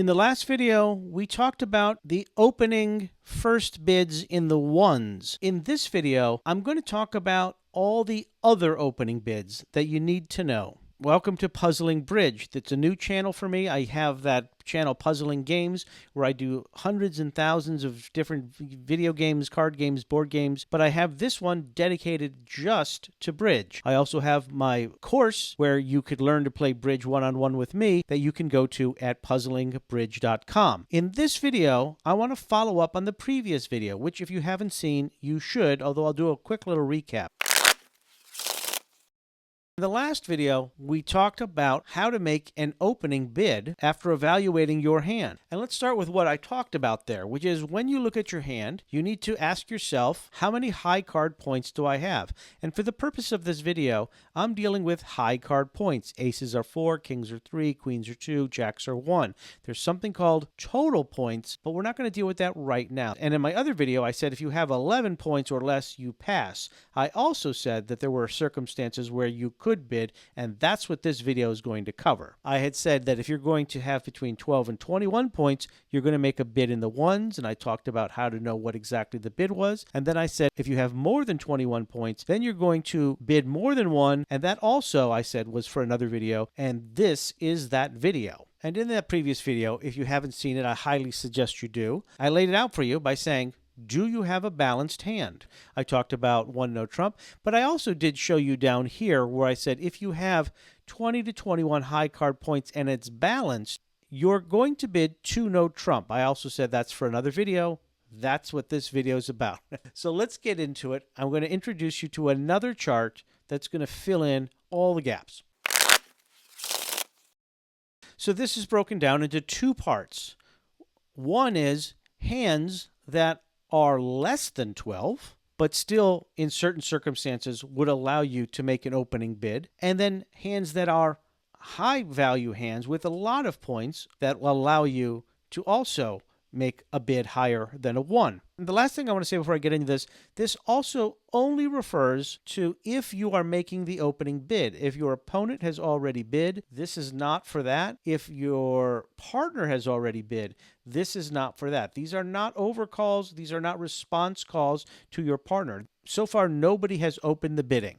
In the last video, we talked about the opening first bids in the ones. In this video, I'm going to talk about all the other opening bids that you need to know. Welcome to Puzzling Bridge. That's a new channel for me. I have that channel Puzzling Games where I do hundreds and thousands of different video games, card games, board games, but I have this one dedicated just to bridge. I also have my course where you could learn to play bridge one-on-one with me that you can go to at puzzlingbridge.com. In this video, I want to follow up on the previous video, which if you haven't seen, you should, although I'll do a quick little recap. In the last video, we talked about how to make an opening bid after evaluating your hand. And let's start with what I talked about there, which is when you look at your hand, you need to ask yourself, how many high card points do I have? And for the purpose of this video, I'm dealing with high card points. Aces are 4, kings are 3, queens are 2, jacks are 1. There's something called total points, but we're not going to deal with that right now. And in my other video, I said if you have 11 points or less, you pass. I also said that there were circumstances where you could bid, and that's what this video is going to cover. I had said that if you're going to have between 12 and 21 points, you're going to make a bid in the ones, and I talked about how to know what exactly the bid was. And then I said if you have more than 21 points, then you're going to bid more than one, and that also, I said, was for another video, and this is that video. And in that previous video, if you haven't seen it, I highly suggest you do. I laid it out for you by saying, do you have a balanced hand? I talked about one no trump, but I also did show you down here where I said if you have 20 to 21 high card points and it's balanced, you're going to bid 2 no trump. I also said that's for another video. That's what this video is about. So let's get into it. I'm going to introduce you to another chart that's going to fill in all the gaps. So this is broken down into 2 parts. One is hands that are less than 12, but still in certain circumstances would allow you to make an opening bid. And then hands that are high value hands with a lot of points that will allow you to also make a bid higher than a 1. And the last thing I want to say before I get into this also only refers to if you are making the opening bid. If your opponent has already bid, this is not for that. If your partner has already bid, this is not for that. These are not overcalls. These are not response calls to your partner. So far, nobody has opened the bidding.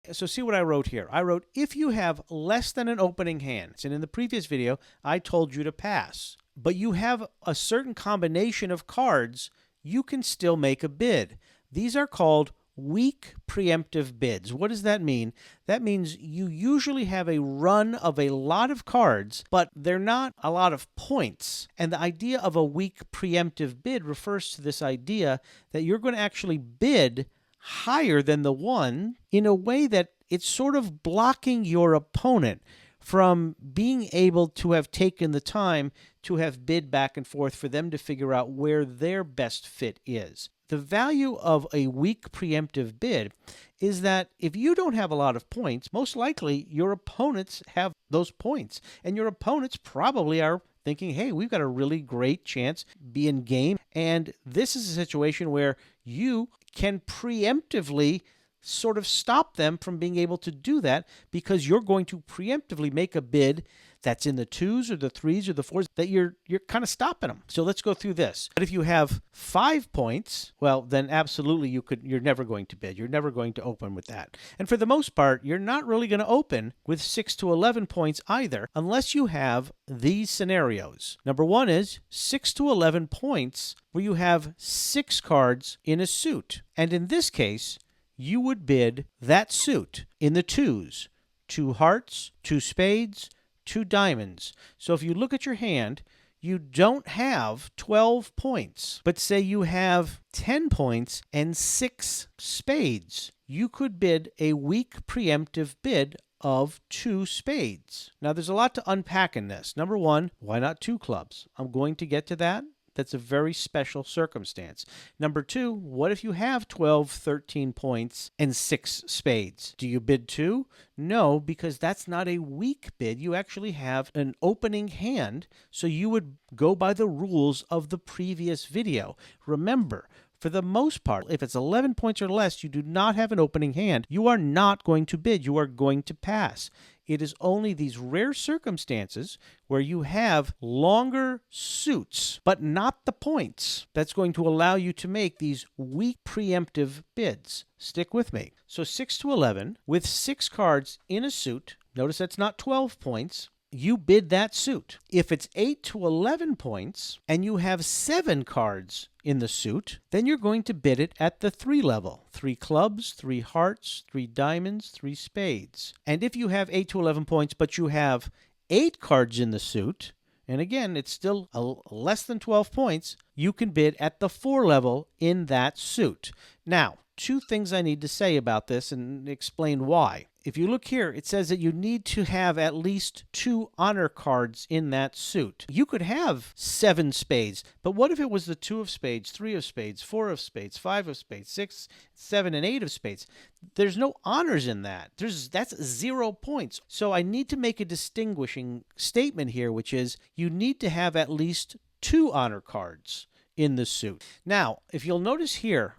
So see what I wrote here. I wrote, if you have less than an opening hand, and in the previous video, I told you to pass, but you have a certain combination of cards, you can still make a bid. These are called weak preemptive bids. What does that mean? That means you usually have a run of a lot of cards, but they're not a lot of points. And the idea of a weak preemptive bid refers to this idea that you're going to actually bid higher than the 1 in a way that it's sort of blocking your opponent from being able to have taken the time to have bid back and forth for them to figure out where their best fit is. The value of a weak preemptive bid is that if you don't have a lot of points, most likely your opponents have those points, and your opponents probably are thinking, hey, we've got a really great chance be in game, and this is a situation where you can preemptively sort of stop them from being able to do that because you're going to preemptively make a bid that's in the 2s or the 3s or the 4s that you're kind of stopping them. So let's go through this. But if you have 5 points, well, then absolutely you're never going to bid. You're never going to open with that. And for the most part, you're not really going to open with 6 to 11 points either unless you have these scenarios. Number 1 is 6 to 11 points where you have 6 cards in a suit. And in this case, you would bid that suit in the 2s, 2 hearts, 2 spades, 2 diamonds. So if you look at your hand, you don't have 12 points, but say you have 10 points and 6 spades. You could bid a weak preemptive bid of 2 spades. Now there's a lot to unpack in this. Number 1, why not 2 clubs? I'm going to get to that. That's a very special circumstance. Number 2, what if you have 12, 13 points and 6 spades? Do you bid 2? No, because that's not a weak bid. You actually have an opening hand, so you would go by the rules of the previous video. Remember, for the most part, if it's 11 points or less, you do not have an opening hand, you are not going to bid. You are going to pass. It is only these rare circumstances where you have longer suits, but not the points, that's going to allow you to make these weak preemptive bids. Stick with me. So 6 to 11, with 6 cards in a suit, notice that's not 12 points, you bid that suit. If it's 8 to 11 points and you have 7 cards in the suit, then you're going to bid it at the 3 level. 3 clubs, 3 hearts, 3 diamonds, 3 spades. And if you have 8 to 11 points, but you have 8 cards in the suit, and again, it's still less than 12 points, you can bid at the 4 level in that suit. Now, 2 things I need to say about this and explain why. If you look here, it says that you need to have at least 2 honor cards in that suit. You could have 7 spades, but what if it was the 2 of spades, 3 of spades, 4 of spades, 5 of spades, 6, 7, and 8 of spades? There's no honors in that. That's 0 points. So I need to make a distinguishing statement here, which is you need to have at least 2 honor cards in the suit. Now, if you'll notice here,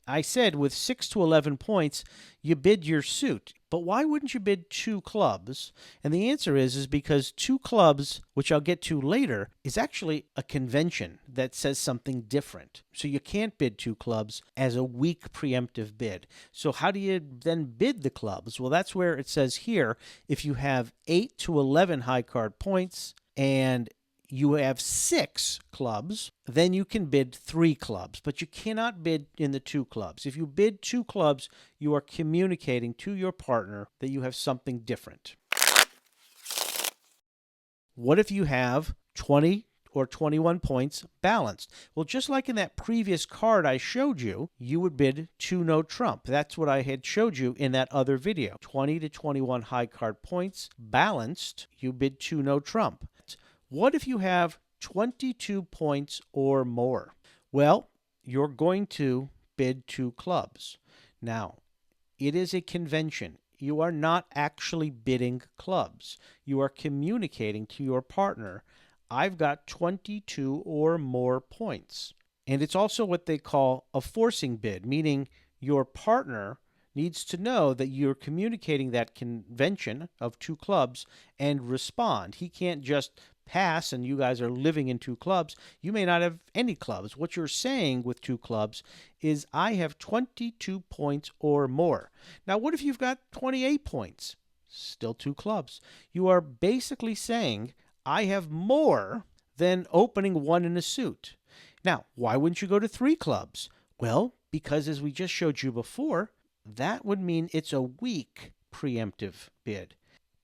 I said with 6 to 11 points, you bid your suit. But why wouldn't you bid 2 clubs? And the answer is because 2 clubs, which I'll get to later, is actually a convention that says something different. So you can't bid 2 clubs as a weak preemptive bid. So how do you then bid the clubs? Well, that's where it says here, if you have 8 to 11 high card points and you have 6 clubs, then you can bid 3 clubs, but you cannot bid in the 2 clubs. If you bid 2 clubs, you are communicating to your partner that you have something different. What if you have 20 or 21 points balanced? Well, just like in that previous card I showed you, you would bid 2 no trump. That's what I had showed you in that other video. 20 to 21 high card points balanced, you bid 2 no trump. What if you have 22 points or more? Well, you're going to bid 2 clubs. Now, it is a convention. You are not actually bidding clubs. You are communicating to your partner, I've got 22 or more points. And it's also what they call a forcing bid, meaning your partner needs to know that you're communicating that convention of 2 clubs and respond. He can't just pass and you guys are living in 2 clubs. You may not have any clubs. What you're saying with 2 clubs is I have 22 points or more. Now, what if you've got 28 points? Still 2 clubs. You are basically saying I have more than opening 1 in a suit. Now, why wouldn't you go to 3 clubs? Well, because as we just showed you before, that would mean it's a weak preemptive bid.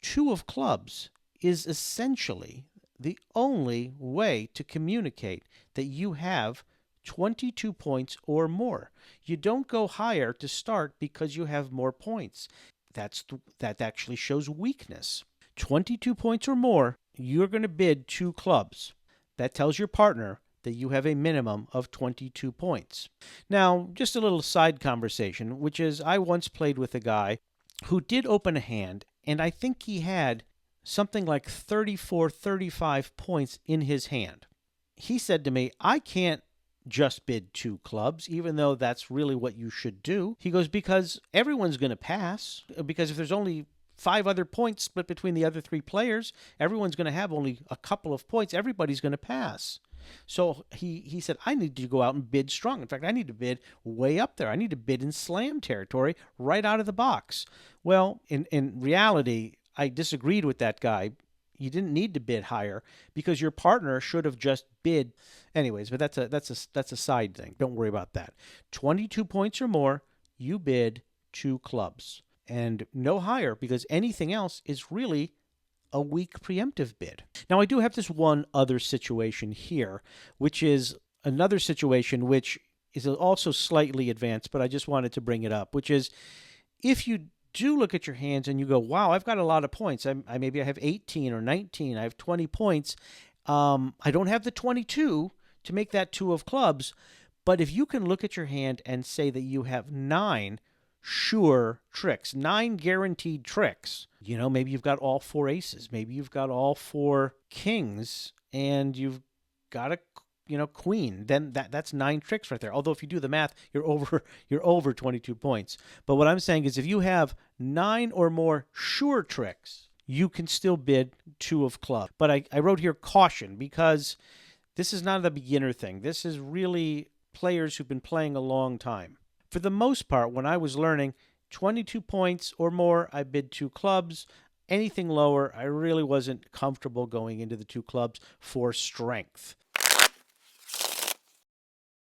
2 of clubs is essentially the only way to communicate that you have 22 points or more. You don't go higher to start because you have more points. That actually shows weakness. 22 points or more, you're going to bid 2 clubs. That tells your partner that you have a minimum of 22 points. Now, just a little side conversation, which is I once played with a guy who did open a hand, and I think he had something like 34, 35 points in his hand. He said to me, I can't just bid 2 clubs, even though that's really what you should do. He goes, because everyone's going to pass, because if there's only 5 other points split between the other 3 players, everyone's going to have only a couple of points. Everybody's going to pass. So he said, I need to go out and bid strong. In fact, I need to bid way up there. I need to bid in slam territory right out of the box. Well, in reality, I disagreed with that guy. You didn't need to bid higher because your partner should have just bid. Anyways, but that's a side thing. Don't worry about that. 22 points or more, you bid 2 clubs. And no higher, because anything else is really a weak preemptive bid. Now, I do have this one other situation here, which is another situation which is also slightly advanced, but I just wanted to bring it up, which is if you do look at your hands and you go, wow, I've got a lot of points. Maybe I have 18 or 19. I have 20 points. I don't have the 22 to make that 2 of clubs. But if you can look at your hand and say that you have 9 sure tricks, 9 guaranteed tricks, maybe you've got all 4 aces. Maybe you've got all 4 kings and you've got a queen, then that's 9 tricks right there. Although if you do the math, you're over 22 points. But what I'm saying is if you have 9 or more sure tricks, you can still bid 2 of clubs. But I wrote here caution because this is not a beginner thing. This is really players who've been playing a long time. For the most part, when I was learning, 22 points or more, I bid 2 clubs. Anything lower, I really wasn't comfortable going into the 2 clubs for strength.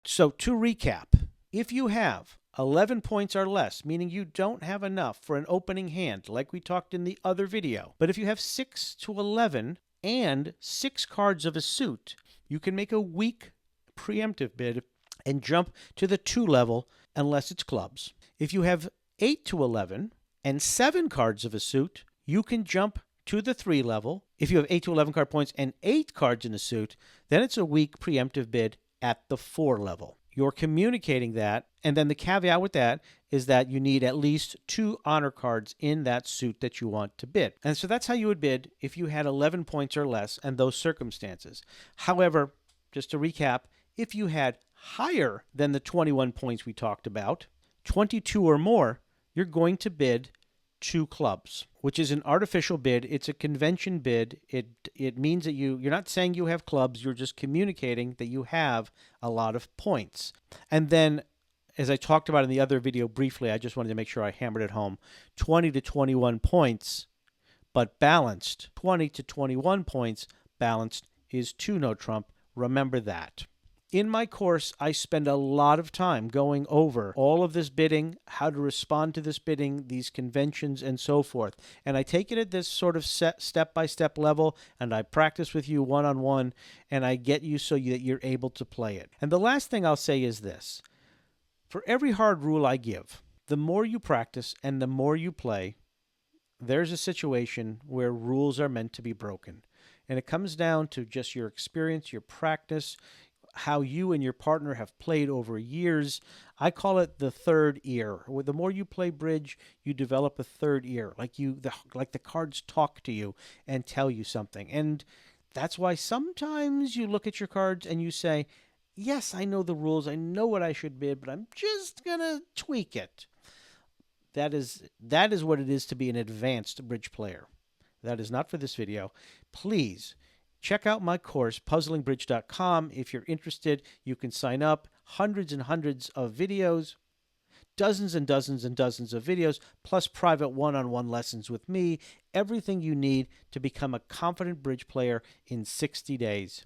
So to recap, if you have 11 points or less, meaning you don't have enough for an opening hand, like we talked in the other video, but if you have 6 to 11 and 6 cards of a suit, you can make a weak preemptive bid and jump to the 2 level unless it's clubs. If you have 8 to 11 and 7 cards of a suit, you can jump to the 3 level. If you have 8 to 11 card points and 8 cards in a suit, then it's a weak preemptive bid at the 4 level. You're communicating that, and then the caveat with that is that you need at least 2 honor cards in that suit that you want to bid. And so that's how you would bid if you had 11 points or less and those circumstances. However, just to recap, if you had higher than the 21 points we talked about, 22 or more, you're going to bid 2 clubs, which is an artificial bid. It's a convention bid. It means that you're not saying you have clubs, you're just communicating that you have a lot of points. And then, as I talked about in the other video briefly, I just wanted to make sure I hammered it home, 20 to 21 points, but balanced. 20 to 21 points balanced is 2 no trump. Remember that. In my course, I spend a lot of time going over all of this bidding, how to respond to this bidding, these conventions, and so forth. And I take it at this sort of step-by-step level, and I practice with you one-on-one, and I get you so that you're able to play it. And the last thing I'll say is this. For every hard rule I give, the more you practice and the more you play, there's a situation where rules are meant to be broken. And it comes down to just your experience, your practice, how you and your partner have played over years. I call it the third ear. The more you play bridge, you develop a third ear, like the cards talk to you and tell you something. And that's why sometimes you look at your cards and you say, yes, I know the rules, I know what I should bid, but I'm just gonna tweak it. That is what it is to be an advanced bridge player. That is not for this video. Please check out my course, puzzlingbridge.com. If you're interested, you can sign up. Hundreds and hundreds of videos, dozens and dozens and dozens of videos, plus private one-on-one lessons with me. Everything you need to become a confident bridge player in 60 days.